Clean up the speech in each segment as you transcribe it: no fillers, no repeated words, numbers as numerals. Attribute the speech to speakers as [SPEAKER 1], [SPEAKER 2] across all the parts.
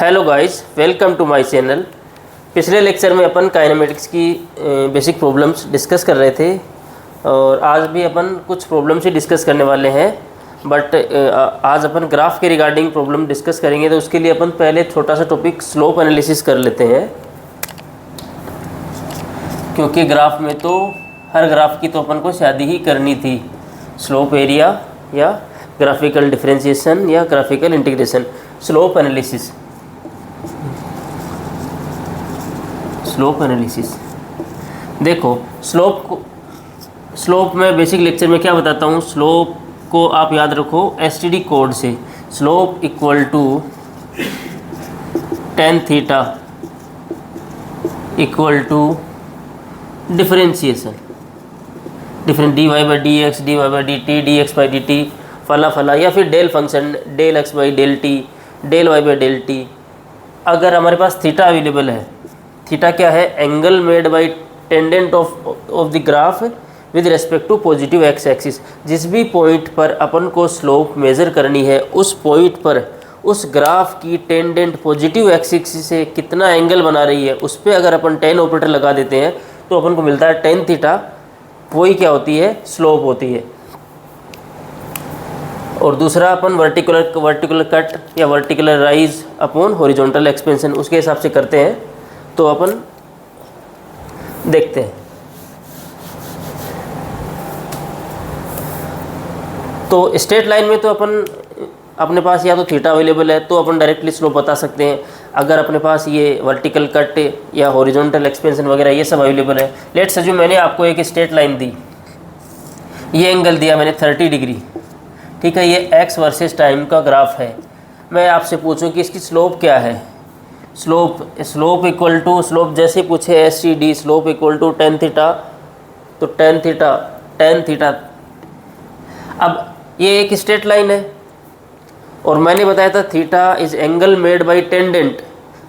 [SPEAKER 1] Hello guys, welcome to my channel. पिछले lecture में अपन काइनेमेटिक्स की बेसिक प्रॉब्लम्स डिस्कस कर रहे थे और आज भी अपन कुछ प्रॉब्लम्स ही डिस्कस करने वाले हैं। बट आज अपन ग्राफ के रिगार्डिंग प्रॉब्लम डिस्कस करेंगे, तो उसके लिए अपन पहले छोटा सा टॉपिक स्लोप एनालिसिस कर लेते हैं, क्योंकि ग्राफ में तो हर ग्राफ की तो अपन को शादी ही करनी थी। स्लोप एरिया या ग्राफिकल डिफरेंशिएशन या graphical integration. Slope analysis, slope analysis देखो, स्लोप में बेसिक लेक्चर में क्या बताता हूँ। स्लोप को आप याद रखो एसटीडी कोड से। Slope equal to tan theta equal to differentiation, d y by d x, d y by d t, d x by d t, फला फला, या फिर del function, del x by del t, del y by del t. अगर हमारे पास theta available है, theta क्या है? Angle made by tangent of the graph with respect to positive x axis. जिस भी पॉइंट पर अपन को स्लोप मेज़र करनी है, उस पॉइंट पर उस ग्राफ की टेंडेंट पॉजिटिव एक्स एक्सिस से कितना एंगल बना रही है, उस पर अगर अपन टेन ऑपरेटर लगा देते हैं तो अपन को मिलता है टेन थीटा। वही क्या होती है? स्लोप होती है। और दूसरा अपन वर्टिकुलर कट या वर्टिकुलर राइज अपॉन हॉरिजॉन्टल एक्सपेंशन उसके हिसाब से करते हैं। तो अपन देखते हैं। तो स्ट्रेट लाइन में तो अपन अपने पास या तो थीटा अवेलेबल है तो अपन डायरेक्टली स्लोप बता सकते हैं। अगर अपने पास ये वर्टिकल कट या हॉरिजॉन्टल एक्सपेंशन वगैरह ये सब अवेलेबल है। लेट्स सपोज मैंने आपको एक स्ट्रेट लाइन दी, ये एंगल दिया मैंने 30 डिग्री, ठीक है। ये एक्स वर्सेस टाइम का ग्राफ है। मैं आपसे पूछूं कि इसकी स्लोप क्या है? स्लोप इक्वल टू, स्लोप जैसे पूछे S C D, slope equal to tan theta, तो टेन थीटा। अब ये एक स्ट्रेट लाइन है और मैंने बताया था theta is angle made by tangent.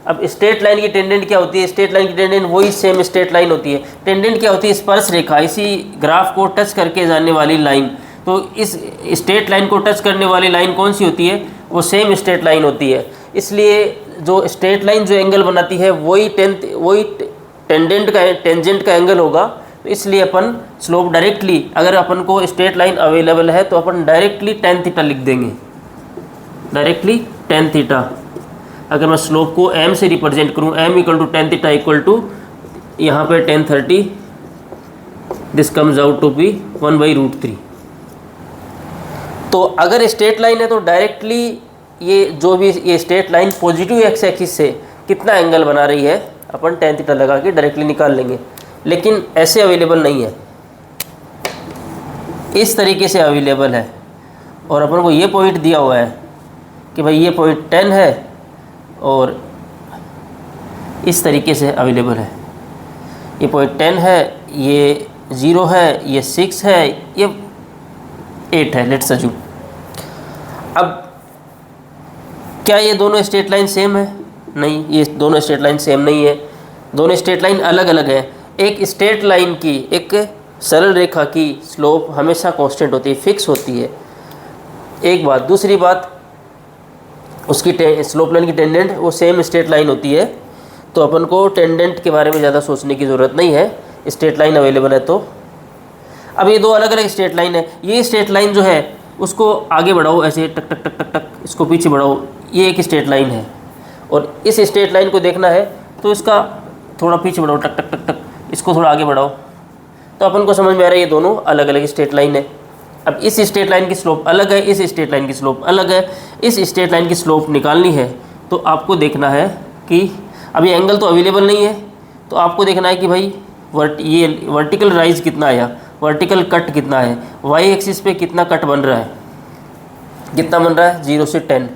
[SPEAKER 1] अब स्ट्रेट लाइन की टेंडेंट क्या होती है? स्ट्रेट लाइन की टेंडेंट वही सेम स्ट्रेट लाइन होती है। टेंडेंट क्या होती है? स्पर्श रेखा, इसी ग्राफ को टच करके जाने वाली लाइन। तो इस स्ट्रेट लाइन को टच करने वाली लाइन कौन सी होती है? वो सेम स्ट्रेट लाइन होती है। इसलिए जो स्ट्रेट लाइन जो एंगल बनाती है वही टेंजेंट का एंगल होगा। तो इसलिए अपन स्लोप डायरेक्टली, अगर अपन को स्ट्रेट लाइन अवेलेबल है तो अपन डायरेक्टली टेन थीटा लिख देंगे, डायरेक्टली टेन थीटा। अगर मैं स्लोप को m से रिप्रेजेंट करूँ, m equal to tan theta equal to यहाँ पे 1030, this comes out to be 1/√3। तो अगर स्ट्रेट लाइन है तो डायरेक्टली ये जो भी ये straight line positive x axis से कितना एंगल बना रही है अपन टेन थीटा लगा के डायरेक्टली निकाल लेंगे। लेकिन ऐसे अवेलेबल नहीं है, इस तरीके से अवेलेबल है। और अपन को ये पॉइंट दिया हुआ है कि भाई ये पॉइंट 10 है और इस तरीके से अवेलेबल है। ये पॉइंट 10 है, ये 0 है, ये 6 है, ये 8 है, लेट्स अज्यूम। अब क्या ये दोनों स्ट्रेट लाइन सेम है? नहीं, ये दोनों स्ट्रेट लाइन सेम नहीं है। दोनों स्ट्रेट लाइन अलग अलग है। एक स्ट्रेट लाइन की, एक सरल रेखा की स्लोप हमेशा कांस्टेंट होती है, फिक्स होती है। एक बात। दूसरी बात, उसकी स्लोप लाइन की टेंडेंट वो सेम स्ट्रेट लाइन होती है। तो अपन को टेंडेंट के बारे में ज़्यादा सोचने की ज़रूरत नहीं है, स्ट्रेट लाइन अवेलेबल है तो। अब ये दो अलग अलग स्ट्रेट लाइन है। ये स्ट्रेट लाइन जो है उसको आगे बढ़ाओ, ऐसे टक टक टक टक टक, इसको पीछे बढ़ाओ, ये एक स्ट्रेट लाइन है। और इस स्ट्रेट लाइन को देखना है तो इसका थोड़ा पीछे बढ़ाओ, टक टक टक टक, इसको थोड़ा आगे बढ़ाओ। तो अपन को समझ में आ रहा है ये दोनों अलग अलग स्ट्रेट लाइन है। अब इस स्ट्रेट लाइन की स्लोप अलग है, इस स्ट्रेट लाइन की स्लोप अलग है। इस स्ट्रेट लाइन की स्लोप निकालनी है तो आपको देखना है कि अभी एंगल तो अवेलेबल नहीं है, तो आपको देखना है कि भाई ये वर्टिकल राइज कितना आया, वर्टिकल कट कितना है, वाई एक्सिस पे कितना कट बन रहा है, कितना बन रहा है 0 से 10।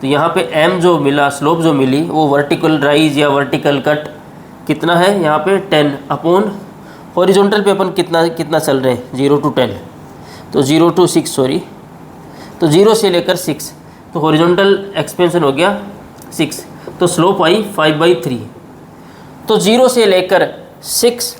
[SPEAKER 1] तो यहाँ पे m जो मिला, स्लोप जो मिली, वो वर्टिकल राइज या वर्टिकल कट कितना है यहाँ पे 10 अपॉन हॉरिजॉन्टल पे अपन कितना चल रहे हैं 0 to 10, तो 0 to 6 सॉरी, तो 0 से लेकर 6, तो हॉरिजॉन्टल एक्सपेंशन हो गया 6, तो स्लोप आई 5/3। तो 0 से लेकर 6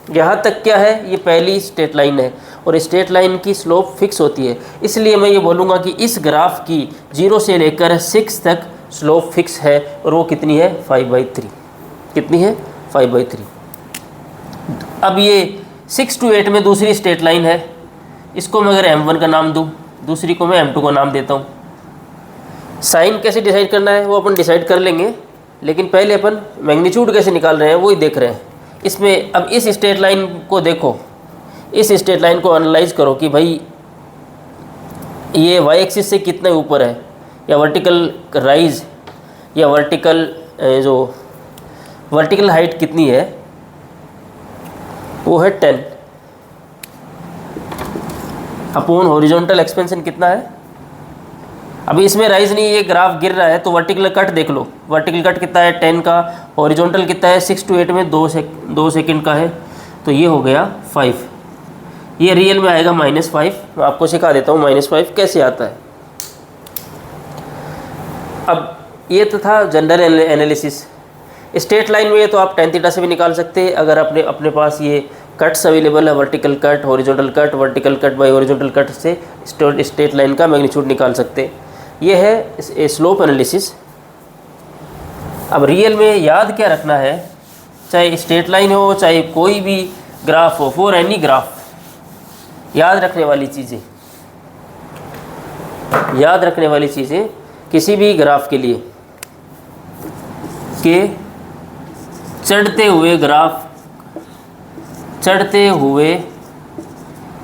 [SPEAKER 1] यहाँ तक क्या है? ये पहली स्ट्रेट लाइन है और स्ट्रेट लाइन की स्लोप फिक्स होती है। इसलिए मैं ये बोलूँगा कि इस ग्राफ की 0 से लेकर 6 तक स्लोप फिक्स है और वो कितनी है 5/3। कितनी है 5/3। अब ये 6 to 8 में दूसरी स्ट्रेट लाइन है, इसको मैं अगर m1 का नाम दूँ, दूसरी को मैं m2 का नाम देता हूँ। साइन कैसे डिसाइड करना है वो अपन डिसाइड कर लेंगे, लेकिन पहले अपन मैग्नीट्यूड कैसे निकाल रहे हैं वही देख रहे हैं। इसमें अब इस स्ट्रेट लाइन को देखो, इस स्ट्रेट लाइन को एनालाइज करो कि भाई ये y एक्सिस से कितने ऊपर है, या वर्टिकल राइज या वर्टिकल जो वर्टिकल हाइट कितनी है, वो है 10 अपॉन हॉरिजॉन्टल एक्सपेंशन कितना है। अभी इसमें राइज नहीं, ये ग्राफ गिर रहा है तो वर्टिकल कट देख लो, वर्टिकल कट कितना है 10 का, हॉरिजॉन्टल कितना है 6 to 8 में 2 सेकंड का है, तो ये हो गया 5। ये रियल में आएगा -5। मैं आपको सिखा देता हूँ -5 कैसे आता है। अब ये तो था जनरल एनालिसिस। स्ट्रेट लाइन में तो आप tan थीटा से भी निकाल सकते हैं, अगर अपने पास ये कट्स अवेलेबल है, vertical cut, horizontal cut, vertical cut by horizontal cut से स्ट्रेट लाइन का मैग्नीट्यूड निकाल सकते हैं। ये है स्लोप एनालिसिस। अब रियल में याद क्या रखना है, चाहे स्ट्रेट लाइन हो चाहे कोई भी ग्राफ हो, फॉर एनी ग्राफ, याद रखने वाली चीज़ें किसी भी ग्राफ के लिए कि चढ़ते हुए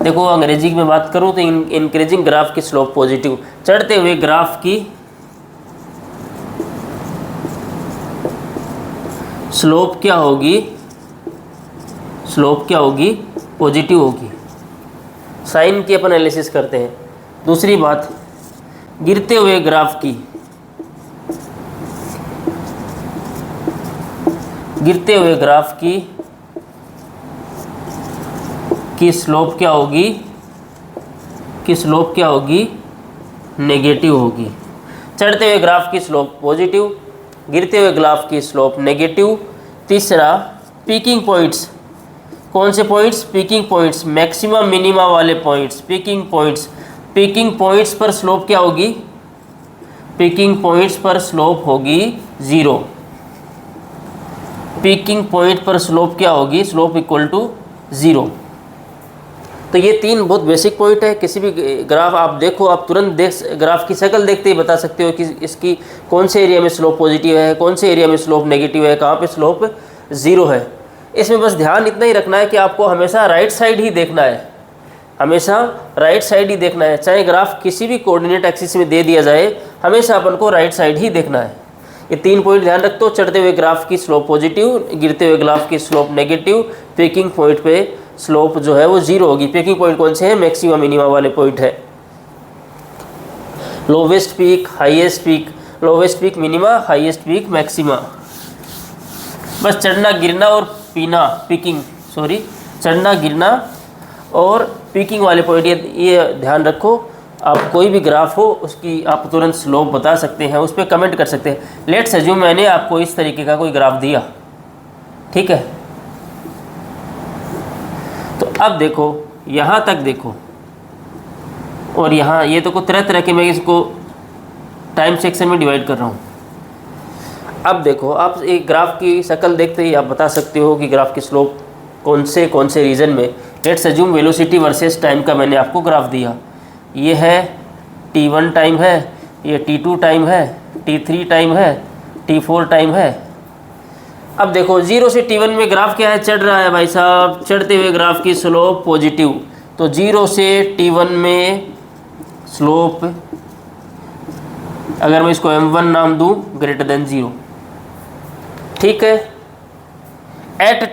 [SPEAKER 1] देखो, अंग्रेजी में बात करूँ तो इंक्रीजिंग ग्राफ की स्लोप पॉजिटिव, चढ़ते हुए ग्राफ की स्लोप क्या होगी, पॉजिटिव होगी। साइन की अपन एनालिसिस करते हैं। दूसरी बात, गिरते हुए ग्राफ की स्लोप क्या होगी, नेगेटिव होगी। चढ़ते हुए ग्राफ की स्लोप पॉजिटिव, गिरते हुए ग्राफ की स्लोप नेगेटिव। तीसरा, पीकिंग पॉइंट्स। कौन से points? Peeking points, maximum minima वाले पॉइंट्स, पीकिंग पॉइंट्स पर स्लोप क्या होगी? पीकिंग पॉइंट्स पर स्लोप होगी 0। पीकिंग पॉइंट पर स्लोप क्या होगी? Slope equal to 0। तो ये 3 बहुत बेसिक पॉइंट है। किसी भी ग्राफ आप देखो, आप तुरंत ग्राफ की शक्ल देखते ही बता सकते हो कि इसकी कौन से एरिया में स्लोप पॉजिटिव है, कौन से एरिया में स्लोप नेगेटिव है, कहाँ पे स्लोप 0 है। इसमें बस ध्यान इतना ही रखना है कि आपको हमेशा राइट साइड ही देखना है, चाहे ग्राफ किसी भी कोऑर्डिनेट एक्सिस में दे दिया जाए, हमेशा अपन को राइट साइड ही देखना है। ये 3 पॉइंट ध्यान रखते हो। चढ़ते हुए ग्राफ की स्लोप पॉजिटिव, गिरते हुए ग्राफ की स्लोप नेगेटिव, पीकिंग पॉइंट पे स्लोप जो है वो 0 होगी। पीकिंग पॉइंट कौन से हैं? मैक्सिमम मिनिमम वाले पॉइंट है। Lowest peak, highest peak, lowest peak minima, highest peak maxima. बस चढ़ना गिरना और चढ़ना गिरना और पीकिंग वाले पॉइंट ये ध्यान रखो। आप कोई भी ग्राफ हो उसकी आप तुरंत स्लोप बता सकते हैं, उस पर कमेंट कर सकते हैं। लेट्स अज्यूम मैंने आपको इस तरीके का कोई ग्राफ दिया, ठीक है। तो अब देखो, यहाँ तक देखो, और यहाँ ये तो तरह तरह के मैं इसको टाइम सेक्शन में डिवाइड कर रहा हूँ। अब देखो, आप एक ग्राफ की शक्ल देखते ही आप बता सकते हो कि ग्राफ की स्लोप कौन से रीजन में। Let's assume velocity versus time का मैंने आपको ग्राफ दिया। ये है t1 टाइम है, ये t2 टाइम है, t3 टाइम है, t4 टाइम है। अब देखो 0 से t1 में ग्राफ क्या है? चढ़ रहा है भाई साहब। चढ़ते हुए ग्राफ की स्लोप पॉजिटिव, तो 0 से t1 में स्लोप, अगर मैं इसको m1 नाम दूं, ग्रेटर देन 0, ठीक है। एट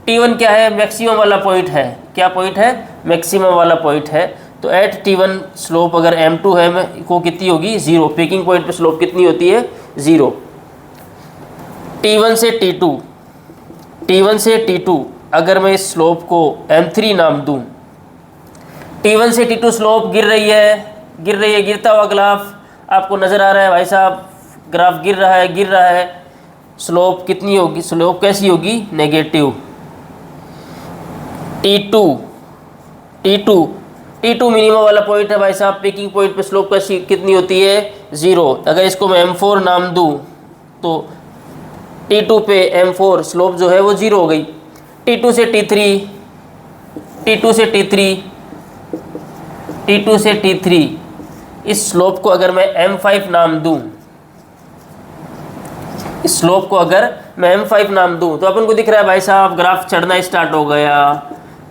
[SPEAKER 1] t1 क्या है? मैक्सिमम वाला पॉइंट है। क्या पॉइंट है? मैक्सिमम वाला पॉइंट है। तो एट t1 स्लोप अगर m2 है को कितनी होगी? 0। पीकिंग पॉइंट पे स्लोप कितनी होती है? 0। t1 से t2 अगर मैं इस स्लोप को m3 नाम दूं, t1 से t2 स्लोप गिर रही है, गिरता हुआ ग्राफ आपको नज़र आ रहा है भाई साहब। ग्राफ गिर रहा है। स्लोप कितनी होगी? स्लोप कैसी होगी? नेगेटिव। T2 मिनिमम वाला पॉइंट है भाई साहब, पिकिंग पॉइंट पे स्लोप का कितनी होती है 0। अगर इसको मैं M4 नाम दूँ तो T2 पे M4 स्लोप जो है वो 0 हो गई। T2 से T3, T2 से T3, T2 से T3, इस स्लोप को अगर मैं M5 नाम दूँ, इस स्लोप को अगर मैं M5 नाम दूँ तो अपन को दिख रहा है भाई साहब ग्राफ चढ़ना स्टार्ट हो गया,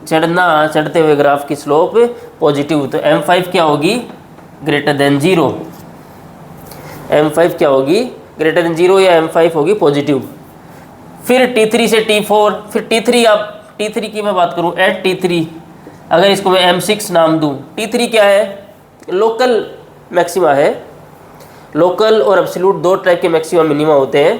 [SPEAKER 1] चढ़ते हुए ग्राफ की स्लोप पॉजिटिव। तो M5 क्या होगी ग्रेटर देन 0, M5 क्या होगी ग्रेटर देन 0 या M5 होगी पॉजिटिव। फिर T3 से T4, फिर T3, अब T3 की मैं बात करूं एट T3, अगर इसको मैं M6 नाम दूं, T3 क्या है लोकल मैक्सिमा है। लोकल और एब्सोल्यूट दो टाइप के मैक्सिमा मिनिमा होते हैं,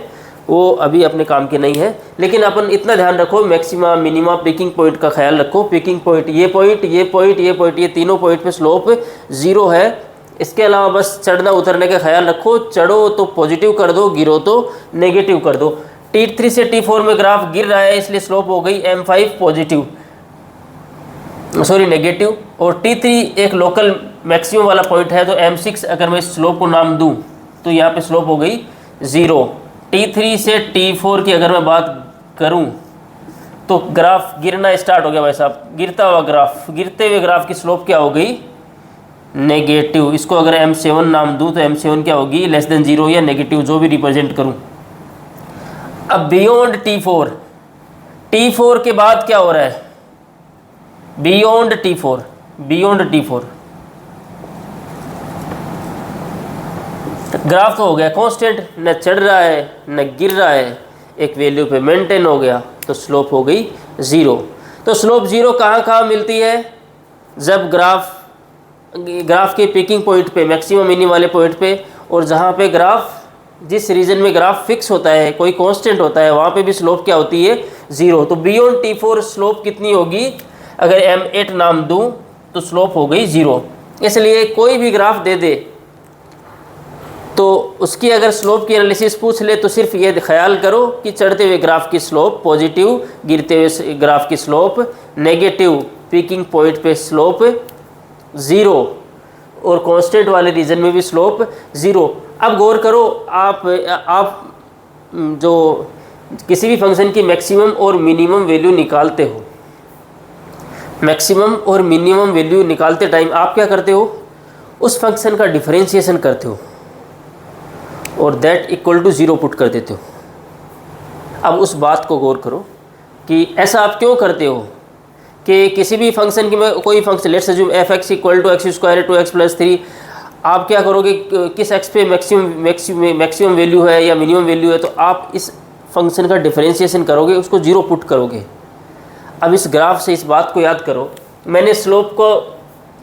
[SPEAKER 1] वो अभी अपने काम के नहीं है, लेकिन अपन इतना ध्यान रखो मैक्सिमा मिनिमा पिकिंग पॉइंट का ख्याल रखो। पिकिंग पॉइंट ये पॉइंट, ये पॉइंट, ये पॉइंट, ये तीनों पॉइंट पे स्लोप 0 है। इसके अलावा बस चढ़ना उतरने का ख्याल रखो, चढ़ो तो पॉजिटिव कर दो, गिरो तो नेगेटिव कर दो। T3 से T4 में ग्राफ गिर रहा है इसलिए स्लोप हो गई M5 पॉजिटिव, सॉरी नेगेटिव, और T3 एक लोकल मैक्सिमम वाला पॉइंट है, तो M6 अगर मैं स्लोप को नाम दूं तो यहाँ पे स्लोप हो गई 0। T3 से T4 की अगर मैं बात करूं तो ग्राफ गिरना स्टार्ट हो गया भाई साहब, गिरता हुआ ग्राफ, गिरते हुए ग्राफ की स्लोप क्या हो गई नेगेटिव। इसको अगर M7 नाम दूं तो M7 क्या होगी लेस देन 0 या नेगेटिव, जो भी रिप्रेजेंट करूं। अब बियॉन्ड T4, T4 के बाद क्या हो रहा है beyond T4, beyond T4 graph तो हो गया कांस्टेंट, न चढ़ रहा है न गिर रहा है, एक वैल्यू पे मेंटेन हो गया, तो स्लोप हो गई 0। तो स्लोप 0 कहाँ मिलती है जब ग्राफ के पिकिंग पॉइंट पे, मैक्सिमम मिनिमम वाले पॉइंट पे, और जहाँ पे ग्राफ जिस रीजन में ग्राफ फिक्स होता है, कोई कांस्टेंट होता है, वहाँ पे भी स्लोप क्या होती है 0। तो बियॉन्ड T4 स्लोप कितनी होगी, अगर M8 नाम दूँ तो स्लोप हो गई 0। इसलिए कोई भी ग्राफ दे दे तो उसकी अगर स्लोप की एनालिसिस पूछ ले तो सिर्फ ये ख्याल करो कि चढ़ते हुए ग्राफ की स्लोप पॉजिटिव, गिरते हुए ग्राफ की स्लोप नेगेटिव, पिकिंग पॉइंट पे स्लोप 0 और कांस्टेंट वाले रीजन में भी स्लोप 0। अब गौर करो, आप जो किसी भी फंक्शन की मैक्सिमम और मिनिमम वैल्यू निकालते हो, मैक्सिमम और मिनिमम वैल्यू निकालते टाइम आप क्या करते हो, उस फंक्शन का डिफरेंशिएशन करते हो और दैट इक्वल टू 0 पुट कर देते हो। अब उस बात को गौर करो कि ऐसा आप क्यों करते हो कि किसी भी फंक्शन की, में कोई function let's assume f(x = x² 2x + 3), आप क्या करोगे किस x पे मैक्सिमम वैल्यू है या मिनिमम वैल्यू है, तो आप इस फंक्शन का डिफरेंशिएशन करोगे, उसको 0 पुट करोगे। अब इस ग्राफ से इस बात को याद करो, मैंने स्लोप को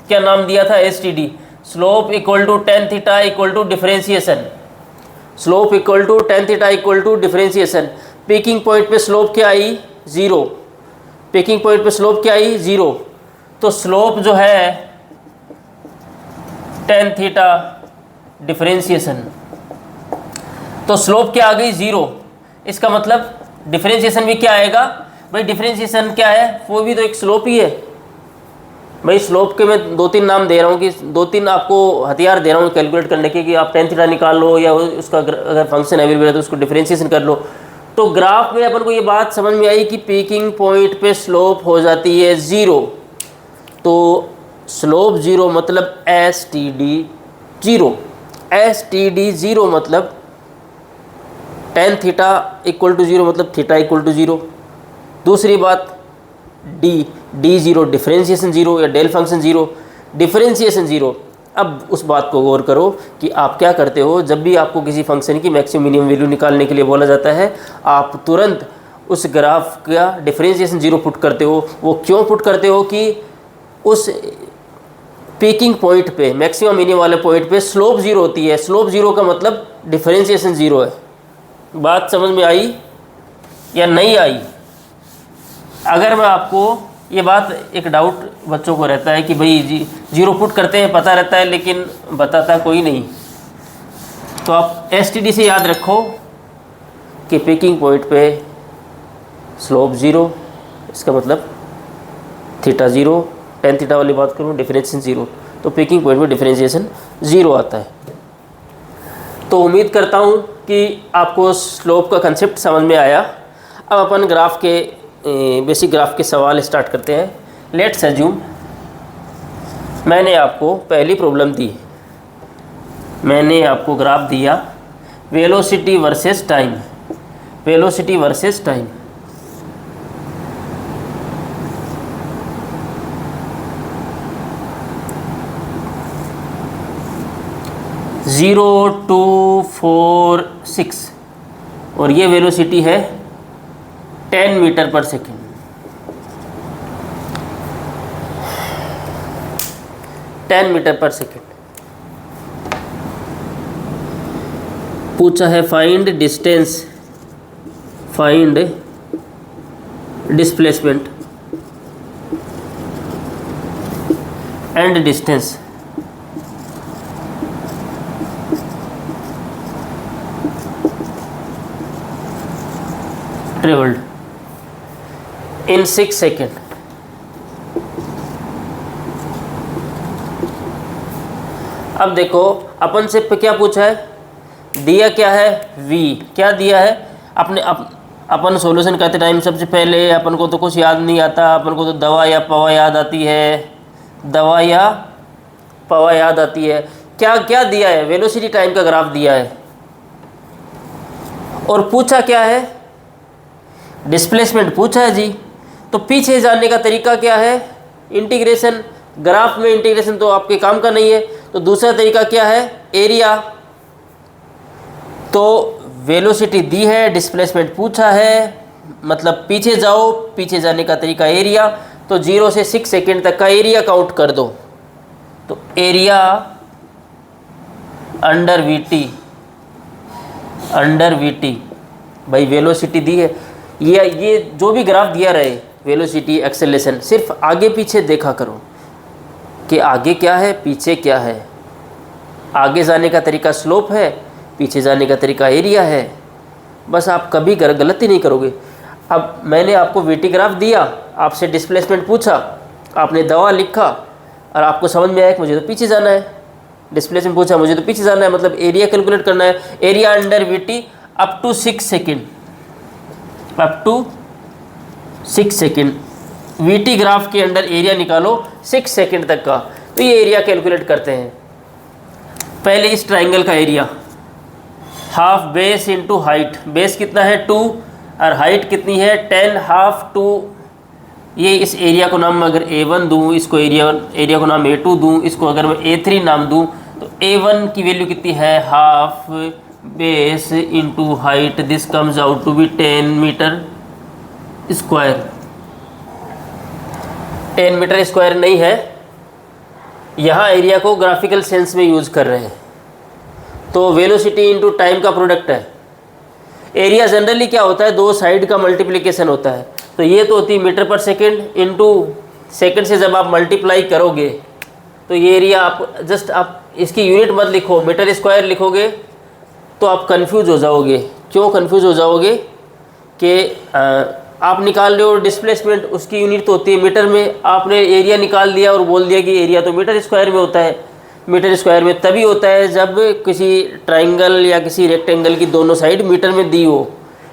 [SPEAKER 1] क्या नाम दिया था STD, slope equal to tan theta equal to differentiation, slope equal to tan theta equal to differentiation. Picking point पे स्लोप क्या आई 0, पिकिंग पॉइंट पे स्लोप क्या आई 0, तो स्लोप जो है tan थीटा डिफरेंशिएशन, तो स्लोप क्या आ गई 0। इसका मतलब डिफरेंशिएशन भी क्या आएगा भाई, डिफरेंशिएशन क्या है, वो भी तो एक स्लोप ही है भाई। स्लोप के मैं 2-3 नाम दे रहा हूँ कि 2-3 आपको हथियार दे रहा हूँ कैलकुलेट करने के, कि आप tan थीटा निकाल लो या उसका अगर फंक्शन अवेलेबल है तो उसको डिफरेंशिएशन कर लो। तो ग्राफ में अपन को ये बात समझ में आई कि पिकिंग पॉइंट पे स्लोप हो जाती है 0, तो स्लोप 0 मतलब STD 0, STD 0 मतलब tan थीटा इक्वल टू 0 मतलब थीटा इक्वल टू 0। दूसरी बात D 0 डिफरेंशिएशन 0 या डेल फंक्शन 0, डिफरेंशिएशन 0। अब उस बात को गौर करो कि आप क्या करते हो, जब भी आपको किसी फंक्शन की मैक्सिमम मिनिमम वैल्यू निकालने के लिए बोला जाता है, आप तुरंत उस ग्राफ का डिफरेंशिएशन 0 पुट करते हो। वो क्यों पुट करते हो कि उस पीकिंग पॉइंट पे, मैक्सिमम मिनिमम वाले पॉइंट पे स्लोप 0 होती है। स्लोप 0 का मतलब डिफरेंशिएशन 0 है। बात समझ में आई या नहीं आई? अगर मैं आपको ये बात, एक डाउट बच्चों को रहता है कि भाई जी 0 पुट करते हैं, पता रहता है लेकिन बताता कोई नहीं, तो आप STD से याद रखो कि पिकिंग पॉइंट पे स्लोप 0, इसका मतलब थीटा 0 टेन थीटा वाली बात करूँ, डिफरेंशिएशन 0, तो पिकिंग पॉइंट में डिफरेंशिएशन 0 आता है। तो उम्मीद करता हूँ कि आपको स्लोप का कंसेप्ट समझ में आया। अब अपन ग्राफ के बेसिक ग्राफ के सवाल स्टार्ट करते हैं। लेट्स अज्यूम मैंने आपको पहली प्रॉब्लम दी, मैंने आपको ग्राफ दिया velocity versus time, velocity versus time. Zero 2 4 6 और ये वेलोसिटी है 10 मीटर पर सेकेंड। पूछा है find distance, find displacement and distance travelled in 6 second. अब देखो अपन से क्या पूछा है, दिया क्या है v, क्या दिया है अपन सॉल्यूशन करते टाइम सबसे पहले अपन को तो कुछ याद नहीं आता, अपन को तो दवा या पवा याद आती है, दवा या पवा याद आती है। क्या क्या दिया है, वेलोसिटी टाइम का ग्राफ दिया है और पूछा क्या है, डिस्प्लेसमेंट पूछा है जी। तो पीछे जाने का तरीका क्या है, इंटीग्रेशन। ग्राफ में इंटीग्रेशन तो आपके काम का नहीं है, तो दूसरा तरीका क्या है, एरिया। तो वेलोसिटी दी है, डिस्प्लेसमेंट पूछा है, मतलब पीछे जाओ, पीछे जाने का तरीका एरिया। तो 0 से 6 सेकेंड तक का एरिया काउंट कर दो। तो एरिया अंडर वीटी, भाई वेलोसिटी दी है, ये जो भी ग्राफ दिया रहे, वेलोसिटी एक्सेलरेशन, सिर्फ आगे पीछे देखा करो कि आगे क्या है पीछे क्या है। आगे जाने का तरीका स्लोप है, पीछे जाने का तरीका एरिया है। बस आप कभी गलती नहीं करोगे। अब मैंने आपको वीटी ग्राफ दिया, आपसे डिस्प्लेसमेंट पूछा, आपने दवा लिखा और आपको समझ में आया कि मुझे तो पीछे जाना है। डिस्प्लेसमेंट पूछा, मुझे तो पीछे जाना है, मतलब एरिया कैलकुलेट करना है। Area under VT up to 6 second, up to 6 second. VT graph के अंडर एरिया निकालो 6 सेकेंड तक का, तो ये एरिया कैलकुलेट करते हैं। पहले इस ट्राइंगल का area, half base into height, base कितना है 2 और हाइट कितनी है 10, हाफ 2। ये इस एरिया को नाम अगर A1 दूँ, इसको एरिया को नाम A2 दूँ, इसको अगर मैं A3 नाम दूँ, तो A1 की वैल्यू कितनी है, half base into height, this comes out to be 10 metre square. 10 metre square नहीं है, यहाँ एरिया को ग्राफिकल सेंस में यूज़ कर रहे हैं। तो वेलोसिटी इंटू टाइम का प्रोडक्ट है। एरिया जनरली क्या होता है, दो साइड का मल्टीप्लिकेशन होता है। तो ये तो होती है metre per second into second से जब आप मल्टीप्लाई करोगे तो ये एरिया आप जस्ट आप इसकी यूनिट मत लिखो, मीटर स्क्वायर लिखोगे तो आप कंफ्यूज हो जाओगे। क्यों कंफ्यूज हो जाओगे कि आप निकाल रहे हो डिस्प्लेसमेंट, उसकी यूनिट तो होती है मीटर में, आपने एरिया निकाल दिया और बोल दिया कि एरिया तो मीटर स्क्वायर में होता है। मीटर स्क्वायर में तभी होता है जब किसी ट्राइंगल या किसी रेक्टेंगल की दोनों साइड मीटर में दी हो।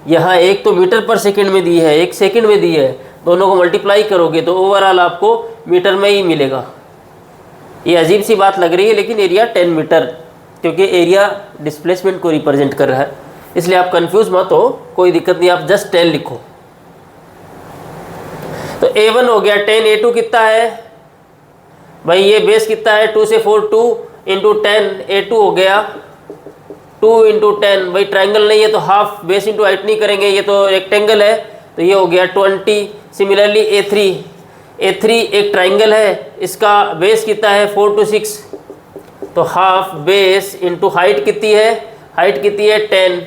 [SPEAKER 1] यहाँ एक तो मीटर पर सेकेंड में दी है, एक सेकेंड में दी है, दोनों को मल्टीप्लाई करोगे तो ओवरऑल आपको मीटर में ही मिलेगा। ये अजीब सी बात लग रही है, लेकिन एरिया 10 मीटर, क्योंकि एरिया डिस्प्लेसमेंट को रिप्रेजेंट कर रहा है, इसलिए आप कंफ्यूज मत हो, कोई दिक्कत नहीं, आप जस्ट 10 लिखो। तो A1 हो गया 10, A2 कितना है भाई, ये बेस कितना है 2 से 4, 2 इंटू 10, A2 हो गया 2 इंटू 10। भाई ट्राइंगल नहीं है तो हाफ बेस इंटू हाइट नहीं करेंगे, ये तो रेक्टेंगल है, तो ये हो गया 20। सिमिलरली A3 एक ट्राइंगल है, इसका बेस कितना है 4 to 6, तो हाफ बेस इंटू हाइट कितनी है, हाइट कितनी है 10,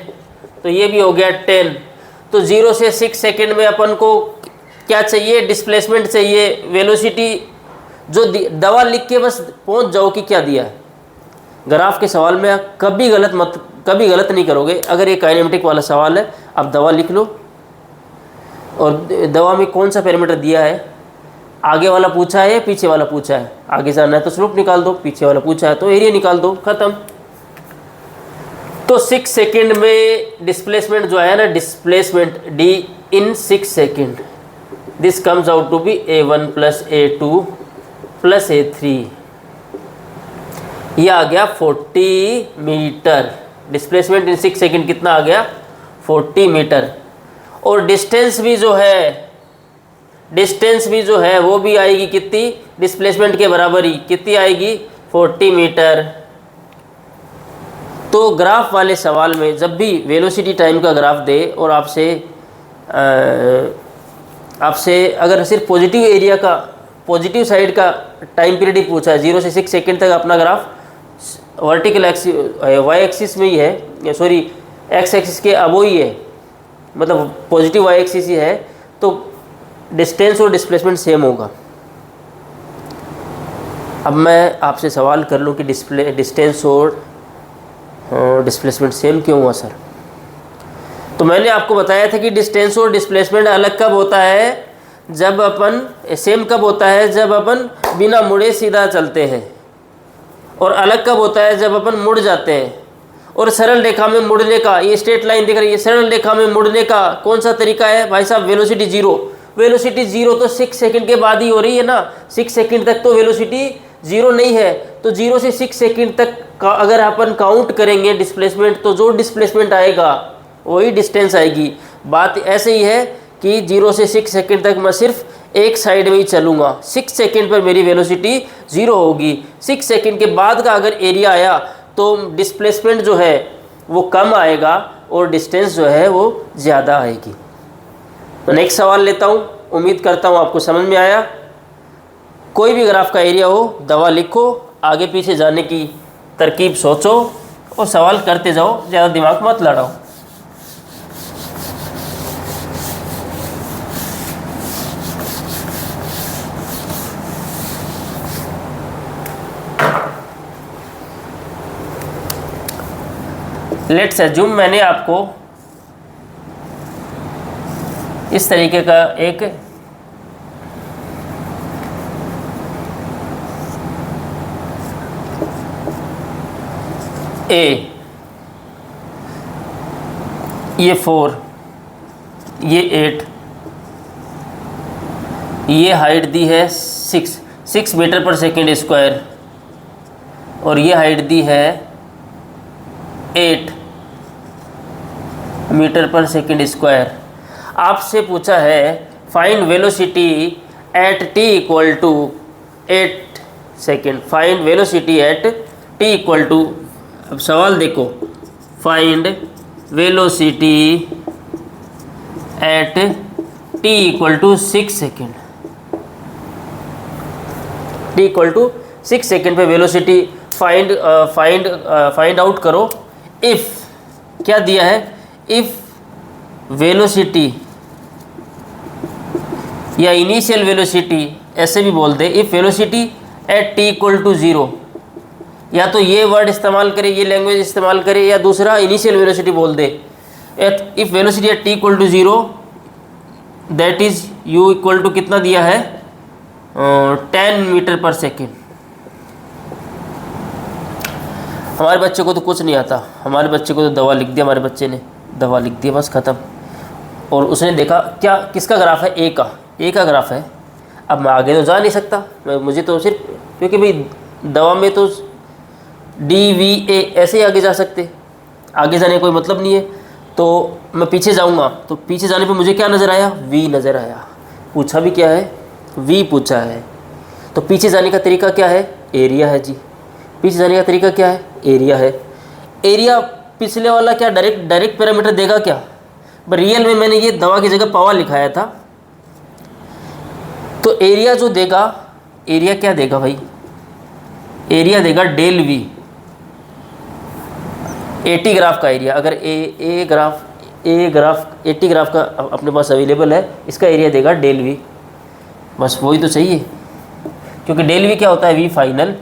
[SPEAKER 1] तो ये भी हो गया 10। तो 0 से 6 सेकेंड में अपन को क्या चाहिए, डिस्प्लेसमेंट चाहिए। वेलोसिटी जो दवा लिख के बस पहुंच जाओ कि क्या दिया है। ग्राफ के सवाल में कभी गलत नहीं करोगे। अगर ये काइनेमेटिक वाला सवाल है, आप दवा लिख लो और दवा में कौन सा पैरामीटर दिया है आगे वाला पूछा है पीछे वाला पूछा है, आगे जाना है तो स्लोप निकाल दो, पीछे वाला पूछा है तो एरिया निकाल दो, खत्म। तो 6 सेकेंड में डिस्प्लेसमेंट जो है ना, displacement d in 6 second, this comes out to be A1 plus A2 plus A3, ये आ गया 40 मीटर। डिस्प्लेसमेंट इन 6 सेकेंड कितना आ गया? 40 मीटर। और डिस्टेंस भी जो है वो भी आएगी कितनी? डिस्प्लेसमेंट के बराबर ही, कितनी आएगी? 40 मीटर। तो ग्राफ वाले सवाल में जब भी वेलोसिटी टाइम का ग्राफ दे और आपसे अगर सिर्फ पॉजिटिव एरिया का, पॉजिटिव साइड का टाइम पीरियड ही पूछा है, 0 से 6 सेकेंड तक अपना graph vertical axis Y axis में ही है, सॉरी एक्स एक्सिस के अबो ही है, मतलब पॉजिटिव वाई एक्सिस ही है, तो डिस्टेंस और डिस्प्लेसमेंट सेम होगा। अब मैं आपसे सवाल कर लूँ कि डिस्टेंस और डिस्प्लेसमेंट सेम क्यों हुआ सर? तो मैंने आपको बताया था कि डिस्टेंस और डिस्प्लेसमेंट अलग कब होता है, जब अपन सेम कब होता है, जब अपन बिना मुड़े सीधा चलते हैं, और अलग कब होता है, जब अपन मुड़ जाते हैं। और सरल रेखा में मुड़ने का, ये स्ट्रेट लाइन दिख रही है, सरल रेखा में मुड़ने का कौन सा तरीका है भाई साहब? Velocity zero. वेलोसिटी जीरो तो 6 सेकंड के बाद ही हो रही है ना, 6 सेकंड तक तो वेलोसिटी जीरो नहीं है। तो 0 से 6 सेकंड तक का अगर अपन काउंट करेंगे डिस्प्लेसमेंट, तो जो डिस्प्लेसमेंट आएगा वही डिस्टेंस आएगी। बात ऐसे ही है कि 0 से 6 सेकंड तक मैं सिर्फ एक साइड में ही चलूँगा, 6 सेकंड पर मेरी वेलोसिटी 0 होगी। 6 सेकंड के बाद का अगर एरिया आया तो डिस्प्लेसमेंट जो है वो कम आएगा और डिस्टेंस जो है वो ज़्यादा आएगी। तो नेक्स्ट सवाल लेता हूँ, उम्मीद करता हूँ आपको समझ में आया। कोई भी ग्राफ का एरिया हो, दवा लिखो, आगे पीछे जाने की तरकीब सोचो और सवाल करते जाओ, ज़्यादा दिमाग मत लड़ाओ। लेट्स अज्यूम मैंने आपको इस तरीके का एक ए, ये 4, ये 8, ये हाइट दी है 6 मीटर पर सेकेंड स्क्वायर, और ये हाइट दी है 8 मीटर पर सेकेंड स्क्वायर। आपसे पूछा है find velocity at t equal to 8 second. Find velocity at t equal to, अब सवाल देखो, find velocity at t equal to 6 second. t equal to 6 second पे वेलोसिटी फाइंड आउट करो। If क्या दिया है? इफ़ वेलोसिटी या इनिशियल वेलोसिटी, ऐसे भी बोल दे, if velocity at t equal to 0, या तो ये वर्ड इस्तेमाल करे, ये लैंग्वेज इस्तेमाल करे, या दूसरा इनिशियल वेलोसिटी बोल दे। If velocity at t equal to 0, that is u equal to कितना दिया है? 10 मीटर पर सेकेंड। हमारे बच्चे को तो कुछ नहीं आता, हमारे बच्चे को तो दवा लिख दिया, हमारे बच्चे ने दवा लिख दी, बस ख़त्म। और उसने देखा क्या, किसका ग्राफ है? ए का ग्राफ है। अब मैं आगे तो जा नहीं सकता, मुझे तो सिर्फ, क्योंकि भाई दवा में तो DVA ऐसे ही आगे जा सकते, आगे जाने का कोई मतलब नहीं है। तो मैं पीछे जाऊंगा, तो पीछे जाने पे मुझे क्या नज़र आया? V नज़र आया। पूछा भी क्या है? V पूछा है। तो पीछे जाने का तरीका क्या है? एरिया है जी। पीछे जाने का तरीका क्या है? एरिया है। एरिया पिछले वाला क्या डायरेक्ट पैरामीटर देगा क्या? पर रियल में मैंने ये दवा की जगह पावर लिखाया था। तो एरिया जो देगा, एरिया क्या देगा भाई? एरिया देगा डेल V। 80 ग्राफ का एरिया, अगर ए ग्राफ 80 ग्राफ का अपने पास अवेलेबल है, इसका एरिया देगा डेल V। बस वही तो चाहिए, क्योंकि डेल V क्या होता है? V final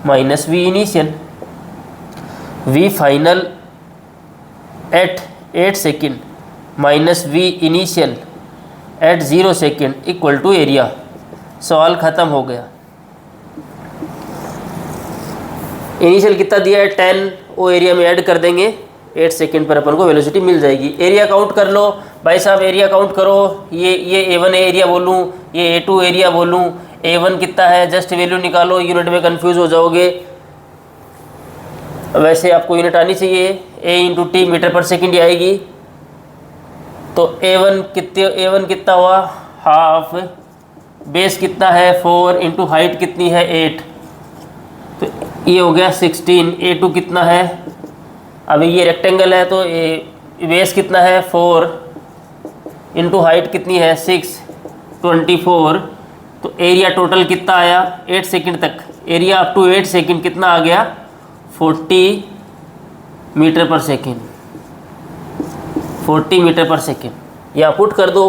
[SPEAKER 1] minus V initial. V final at 8 second minus V initial at 0 second equal to area. सवाल ख़त्म हो गया। इनिशियल कितना दिया है 10, वो एरिया में ऐड कर देंगे, 8 सेकंड पर अपन को वेलोसिटी मिल जाएगी। एरिया काउंट कर लो भाई साहब, एरिया काउंट करो। ये A1 एरिया बोलूँ, ये A2 एरिया बोलूँ, A1 कितना है, जस्ट वैल्यू निकालो, यूनिट में कंफ्यूज हो जाओगे। वैसे आपको यूनिट आनी चाहिए, A/T मीटर पर सेकंड ही आएगी। तो A1 कितना हुआ, हाफ, बेस कितना है 4 इंटू हाइट कितनी है 8, तो ये हो गया 16। A2 कितना है, अभी ये रेक्टेंगल है तो बेस कितना है 4 इंटू हाइट कितनी है 6, 24। तो एरिया टोटल कितना आया 8 सेकंड तक, एरिया अप टू 8 सेकंड कितना आ गया 40 मीटर पर सेकंड, 40 मीटर पर सेकंड। यहाँ पुट कर दो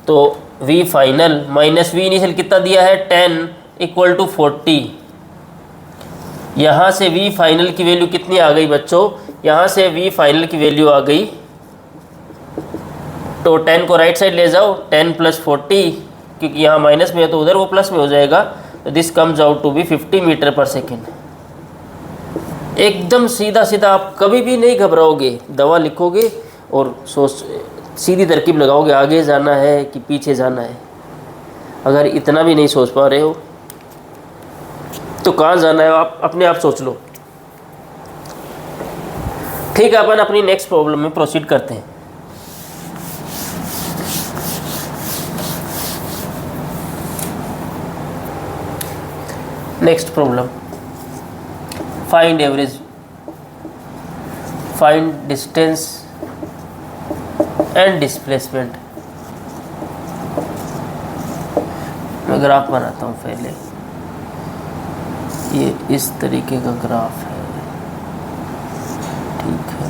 [SPEAKER 1] तो V final minus V initial कितना दिया है 10 इक्वल टू 40। यहाँ से V फाइनल की वैल्यू कितनी आ गई बच्चों, यहाँ से V फाइनल की वैल्यू आ गई, तो 10 को राइट साइड ले जाओ, 10 प्लस 40, क्योंकि यहाँ माइनस में है तो उधर वो प्लस में हो जाएगा, तो this comes out to be 50 metre per second. एकदम सीधा सीधा, आप कभी भी नहीं घबराओगे, दवा लिखोगे और सोच सीधी तरकीब लगाओगे, आगे जाना है कि पीछे जाना है। अगर इतना भी नहीं सोच पा रहे हो तो कहाँ जाना है आप अपने आप सोच लो। ठीक है, अपन अपनी नेक्स्ट प्रॉब्लम में प्रोसीड करते हैं। Next problem, find average, find distance and displacement. मैं ग्राफ बनाता हूँ पहले, ये इस तरीके का ग्राफ है, ठीक है।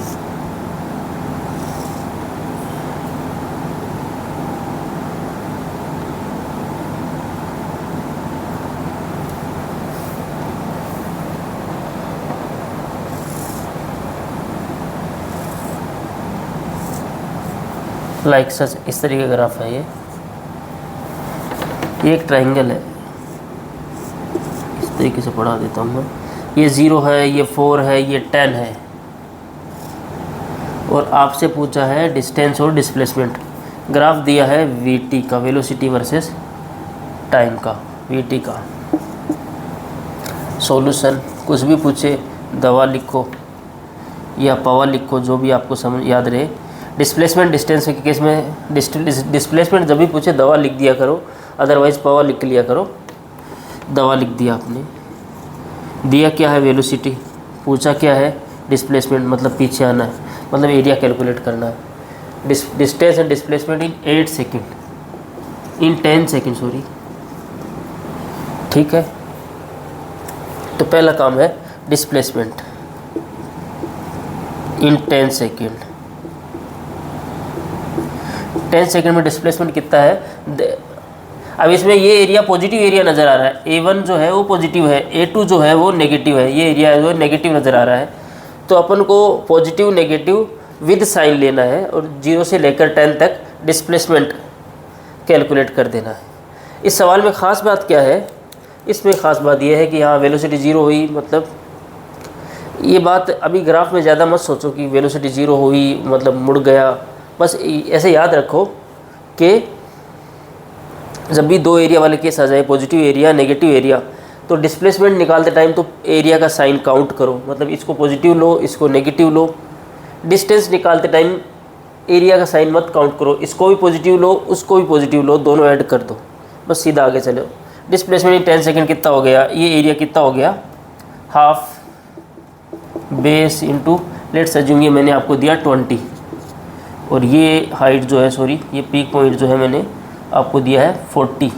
[SPEAKER 1] लाइक सच, इस तरीके का ग्राफ है। ये एक ट्रायंगल है, इस तरीके से पढ़ा देता हूँ मैं। ये 0 है, ये 4 है, ये 10 है, और आपसे पूछा है डिस्टेंस और डिस्प्लेसमेंट। ग्राफ दिया है VT का, वेलोसिटी वर्सेस टाइम का, VT का। सॉल्यूशन, कुछ भी पूछे दवा लिखो या पावर लिखो, जो भी आपको समझ याद रहे। डिस्प्लेसमेंट डिस्टेंस के केस में डिस्प्लेसमेंट जब भी पूछे दवा लिख दिया करो, अदरवाइज पावर लिख लिया करो। दवा लिख दिया आपने, दिया क्या है वेलोसिटी, पूछा क्या है डिस्प्लेसमेंट, मतलब पीछे आना है, मतलब एरिया कैलकुलेट करना है। Distance and displacement in 8 second, in 10 second sorry, ठीक है। तो पहला काम है डिस्प्लेसमेंट इन 10 सेकेंड। 10 सेकेंड में डिस्प्लेसमेंट कितना है। अब इसमें ये एरिया पॉजिटिव एरिया नज़र आ रहा है, A1 जो है वो पॉजिटिव है, A2 जो है वो नेगेटिव है, ये एरिया है वो नेगेटिव नज़र आ रहा है। तो अपन को पॉजिटिव नेगेटिव विद साइन लेना है और 0 से लेकर 10 तक डिस्प्लेसमेंट कैलकुलेट कर देना है। इस सवाल में ख़ास बात क्या है, इसमें ख़ास बात यह है कि यहाँ वेलोसिटी 0 हुई, मतलब ये बात अभी ग्राफ में ज़्यादा मत सोचो कि वेलोसिटी 0 हुई मतलब मुड़ गया। बस ऐसे याद रखो कि जब भी दो एरिया वाले केस आ जाए, पॉजिटिव एरिया नेगेटिव एरिया, तो डिस्प्लेसमेंट निकालते टाइम तो एरिया का साइन काउंट करो, मतलब इसको पॉजिटिव लो इसको नेगेटिव लो। डिस्टेंस निकालते टाइम एरिया का साइन मत काउंट करो, इसको भी पॉजिटिव लो उसको भी पॉजिटिव लो, दोनों ऐड कर दो, बस सीधा आगे चलो। डिस्प्लेसमेंट इन 10 सेकेंड कितना हो गया, ये एरिया कितना हो गया, half base into let's assume ये मैंने आपको दिया 20, और ये हाइट जो है सॉरी ये पीक पॉइंट जो है मैंने आपको दिया है 40।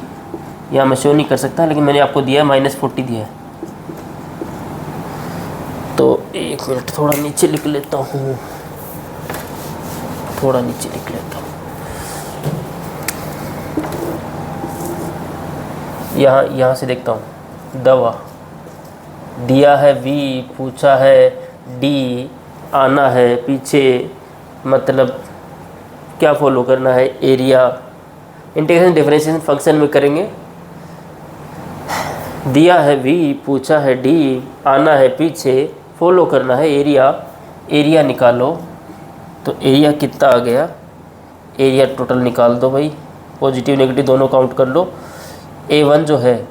[SPEAKER 1] यहाँ मैं शो नहीं कर सकता लेकिन मैंने आपको दिया है -40 दिया है। तो एक मिनट थोड़ा नीचे लिख लेता हूँ, थोड़ा नीचे लिख लेता हूँ। यहाँ से देखता हूँ, दवा दिया है V, पूछा है D, आना है पीछे, मतलब क्या फॉलो करना है, एरिया। इंटीग्रेशन डिफरेंशिएशन फंक्शन में करेंगे दिया है वी, पूछा है डी, आना है पीछे, फॉलो करना है एरिया, एरिया निकालो। तो एरिया कितना आ गया, एरिया टोटल निकाल दो भाई, पॉजिटिव नेगेटिव दोनों काउंट कर लो। A1 जो है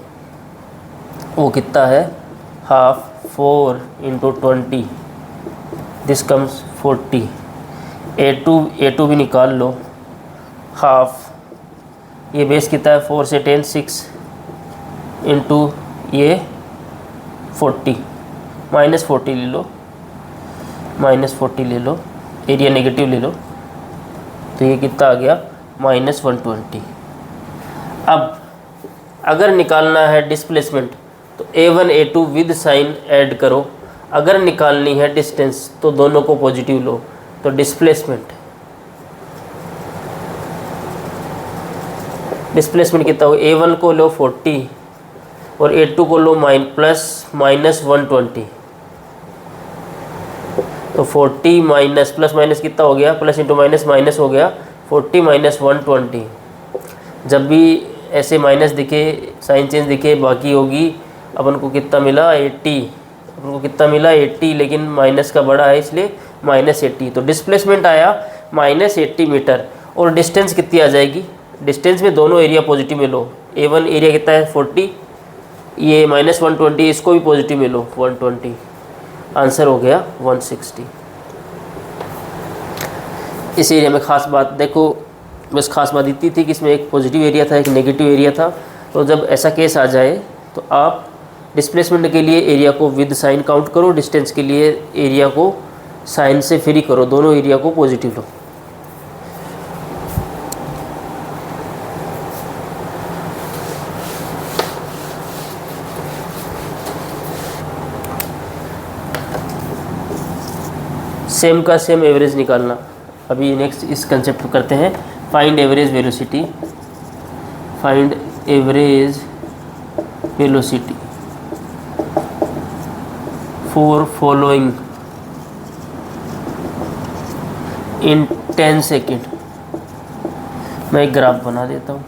[SPEAKER 1] वो कितना है, हाफ, 4 × 20, दिस कम्स 40। A2 भी निकाल लो, हाफ, ये बेस कितना है 4 से 10 6 इंटू ये 40, -40 ले लो, -40 ले लो, एरिया नेगेटिव ले लो, तो ये कितना आ गया -120। अब अगर निकालना है डिस्प्लेसमेंट तो A1 A2 with sign add करो, अगर निकालनी है डिस्टेंस तो दोनों को पॉजिटिव लो। तो डिस्प्लेसमेंट कितना हो, A1 को लो 40 और A2 को लो -120। तो 40 माइनस प्लस माइनस कितना हो गया, प्लस इंटू माइनस माइनस हो गया, 40 - 120। जब भी ऐसे माइनस दिखे, साइन चेंज दिखे, बाकी होगी, अपन को कितना मिला 80, अपन को कितना मिला 80, लेकिन माइनस का बड़ा है इसलिए -80। तो डिस्प्लेसमेंट आया -80 मीटर। और डिस्टेंस कितनी आ जाएगी, डिस्टेंस में दोनों एरिया पॉजिटिव में लो। A1 एरिया कितना है 40, ये -120, इसको भी पॉजिटिव में लो 120, आंसर हो गया 160। इस एरिया में ख़ास बात देखो, बस ख़ास बात इतनी थी कि इसमें एक पॉजिटिव एरिया था, एक नेगेटिव एरिया था। तो जब ऐसा केस आ जाए तो आप डिस्प्लेसमेंट के लिए एरिया को विद साइन काउंट करो, डिस्टेंस के लिए एरिया को साइन से फ्री करो, दोनों एरिया को पॉजिटिव लो। सेम का सेम एवरेज निकालना। अभी नेक्स्ट इस कंसेप्ट को करते हैं, find average velocity. Find average velocity for following in 10 second. मैं एक ग्राफ बना देता हूँ।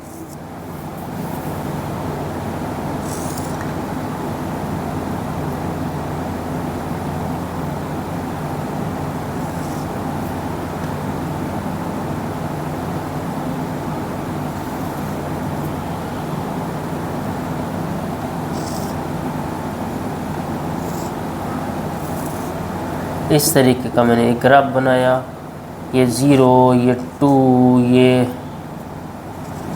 [SPEAKER 1] इस तरीके का मैंने एक ग्राफ बनाया, ये 0, ये 2, ये